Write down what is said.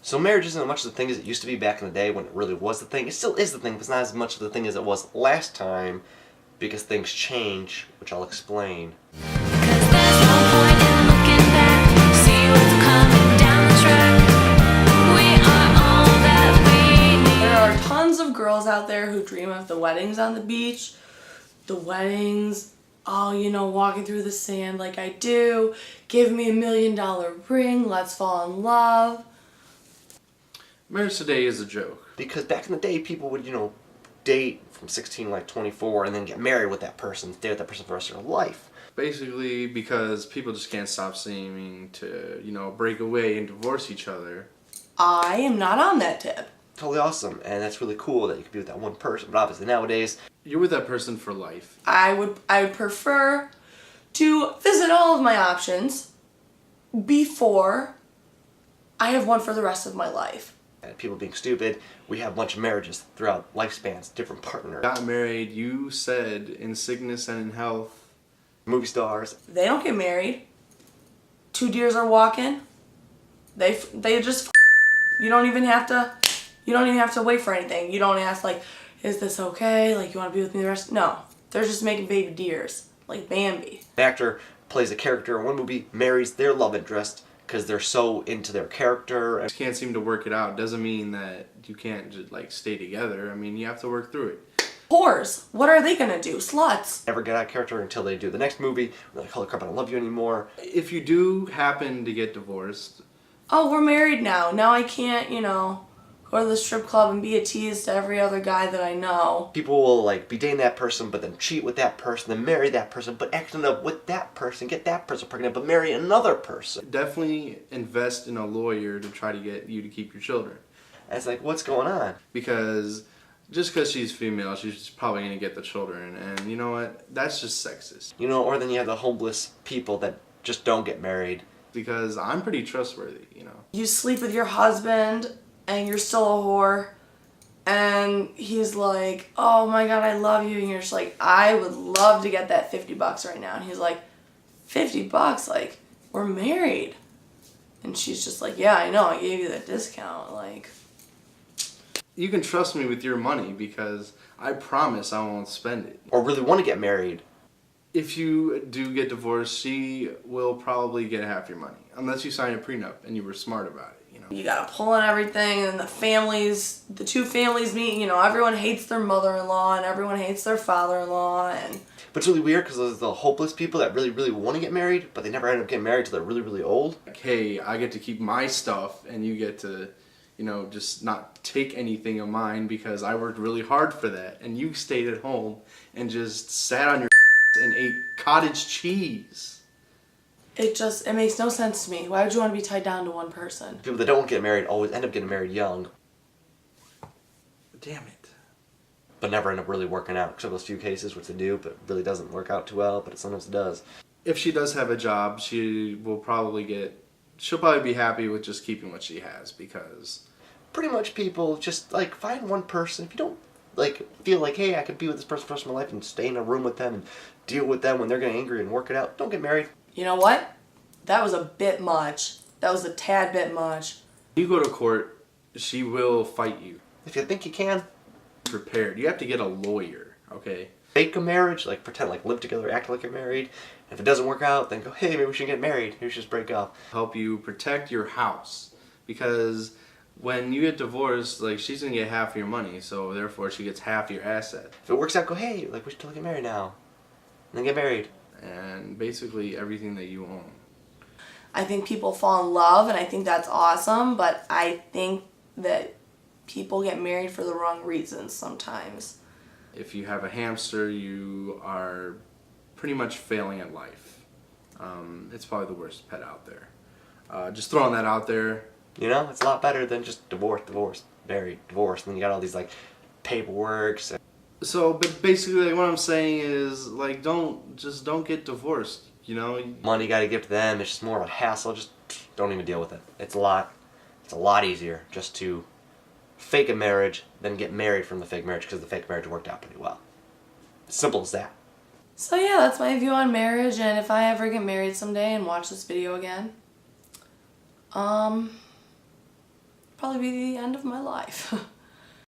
So marriage isn't as much of the thing as it used to be back in the day when it really was the thing. It still is the thing, but it's not as much of the thing as it was last time because things change, which I'll explain. There are tons of girls out there who dream of the weddings on the beach, the weddings, oh, you know, walking through the sand like I do, give me $1 million ring, let's fall in love. Marriage today is a joke. Because back in the day, people would, date from 16 to like 24 and then get married with that person, stay with that person for the rest of their life. Basically because people just can't stop seeming to, break away and divorce each other. I am not on that tip. Totally awesome, and that's really cool that you can be with that one person, but obviously nowadays, You're with that person for life. I would prefer to visit all of my options before I have one for the rest of my life. and people being stupid, we have a bunch of marriages throughout lifespans, different partners. Got married, you said, in sickness and in health. Movie stars. They don't get married. Two deers are walking. They just you don't even have to wait for anything. You don't ask like, is this okay? Like, you want to be with me the rest? No. They're just making baby deers, like Bambi. An actor plays a character in one movie, marries their love interest because they're so into their character. You can't seem to work it out. Doesn't mean that you can't just stay together. I mean, you have to work through it. Whores. What are they gonna do? Sluts. Never get out of character until they do the next movie. They're like, holy crap, I don't love you anymore. If you do happen to get divorced, Oh, we're married now. Now I can't, go to the strip club and be a tease to every other guy that I know. People will be dating that person, but then cheat with that person, then marry that person, but acting up with that person, get that person pregnant, but marry another person. definitely invest in a lawyer to try to get you to keep your children. And it's like, what's going on? Because just because she's female, she's probably going to get the children. And you know what? That's just sexist. Or then you have the homeless people that just don't get married. Because I'm pretty trustworthy, You sleep with your husband and you're still a whore, and he's like, oh my god, I love you, and you're just like, I would love to get that $50 right now, and he's like, $50? Like, we're married. And she's just like, yeah, I know, I gave you that discount, like. You can trust me with your money because I promise I won't spend it. Or really want to get married. If you do get divorced, she will probably get half your money. Unless you sign a prenup and you were smart about it, You gotta pull in everything, and the two families meet, everyone hates their mother-in-law, and everyone hates their father-in-law, and... But it's really weird because there's the hopeless people that really, really want to get married, but they never end up getting married till they're really, really old. Like, hey, I get to keep my stuff and you get to, just not take anything of mine because I worked really hard for that. And you stayed at home and just sat on your and ate cottage cheese. It makes no sense to me. Why would you want to be tied down to one person? People that don't get married always end up getting married young, Damn it. but never end up really working out. Except those few cases, which they do, but it really doesn't work out too well, but sometimes it does. If she does have a job, she'll probably be happy with just keeping what she has because... Pretty much people just, find one person. If you don't, feel like, hey, I could be with this person for the rest of my life and stay in a room with them and deal with them when they're getting angry and work it out, don't get married. You know what? That was a bit much. That was a tad bit much. You go to court, she will fight you. If you think you can, Prepared. You have to get a lawyer, okay? fake a marriage, pretend live together, act like you're married. And if it doesn't work out, then go, hey, maybe we should get married. Maybe we should just break up. Help you protect your house because when you get divorced, she's gonna get half your money, so therefore she gets half your asset. If it works out, go, hey, we should totally get married now. And then get married. And basically everything that you own. I think people fall in love, and I think that's awesome, but I think that people get married for the wrong reasons sometimes. If you have a hamster, you are pretty much failing at life. It's probably the worst pet out there. Just throwing that out there. It's a lot better than just divorce, married, divorce, and then you got all these paperwork. So, but basically, what I'm saying is, don't get divorced. Money you got to give to them. It's just more of a hassle. Just don't even deal with it. It's a lot easier just to fake a marriage than get married from the fake marriage because the fake marriage worked out pretty well. As simple as that. So yeah, that's my view on marriage, and if I ever get married someday and watch this video again, probably be the end of my life.